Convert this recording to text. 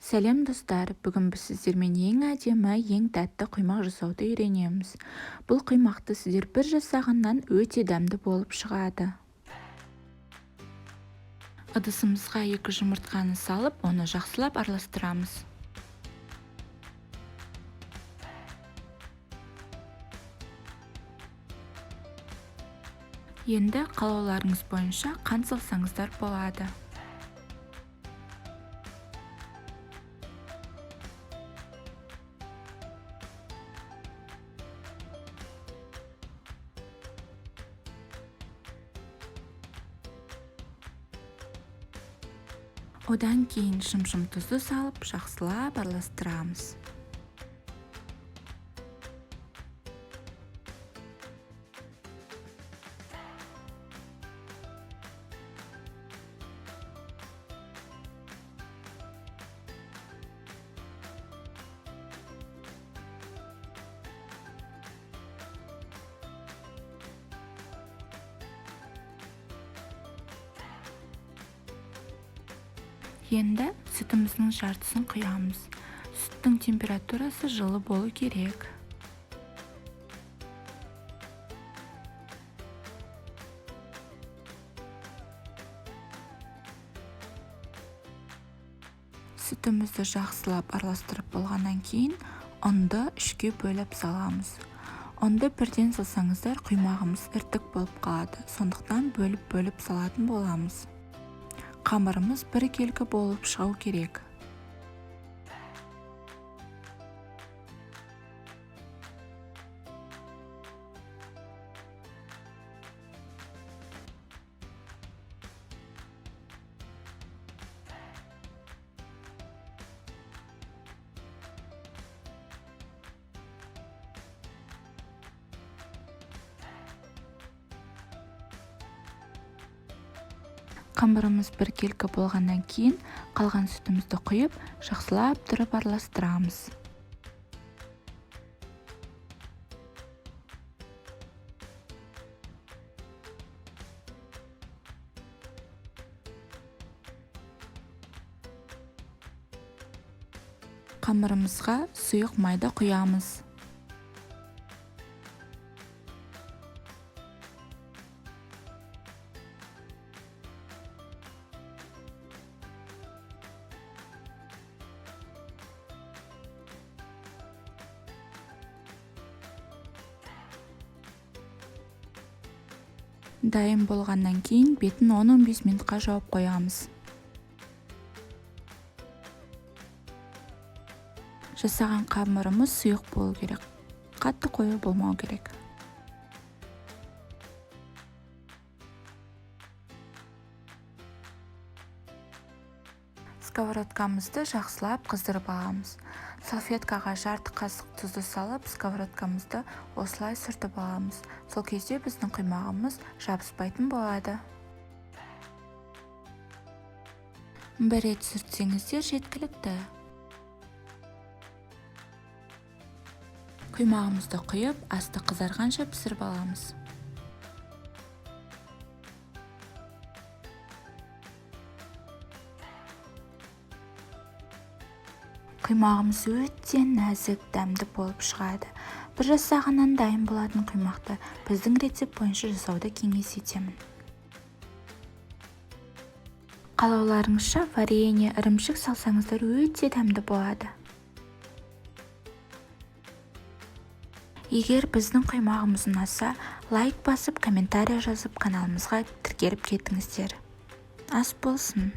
Сәлем достар, бүгін біз сіздермен ең әдемі, ең тәтті құймақ жасауды үйренеміз. Бұл құймақты сіздер бір жасағаннан өте дәмді болып шығады. Ыдысымызға 2 жұмыртқаны салып, оны жақсылап араластырамыз. Енді қалауларыңыз бойынша қант салсаңыздар болады. Одан кейін шым-шым тұзды салып, жақсылап араластырамыз. Енді сүтіміздің жартысын құямыз. Сүттің температурасы жылы болу керек. Сүтімізді жақсылап араластырып болғаннан кейін, ұнды 3-ке бөліп саламыз. Ұнды бірден салсаңыздар, құймағымыз іртік болып қалады. Сондықтан бөліп салатын боламыз. Қамырымыз біркелкі болып шығу керек. Қамырымыз біркелкі болғаннан кейін, қалған сүтімізді құйып, жақсылап тұрып араластырамыз. Қамырымызға сұйық майды құямыз. Дайын болғаннан кейін бетін 10-15 минутқа жауып қоямыз. Жасаған қамырымыз сұйық болу керек. Қатты қою болмау керек. Сковородкамызды жақсылап қыздырып аламыз. Салфеткаға жарты қасық тұзды салып, сковородкамызды осылай сүртіп аламыз. Сол кезде біздің құймағымыз жабыспайтын болады. Бір рет сүртсеңіздер жеткілікті. Құймағымызды құйып, асты қызарғанша пісіріп аламыз. Құймағымыз өте нәзік, дәмді болып шығады. Бір жасағаннан дайын болатын құймақты біздің рецепт бойынша жасауды кеңес етемін. Қалауларыңызша варенье, ірімшік салсаңыздар өте дәмді болады. Егер біздің құймағымыз ұнаса, лайк басып, комментария жазып, каналымызға тіркеліп кетіңіздер. Ас болсын!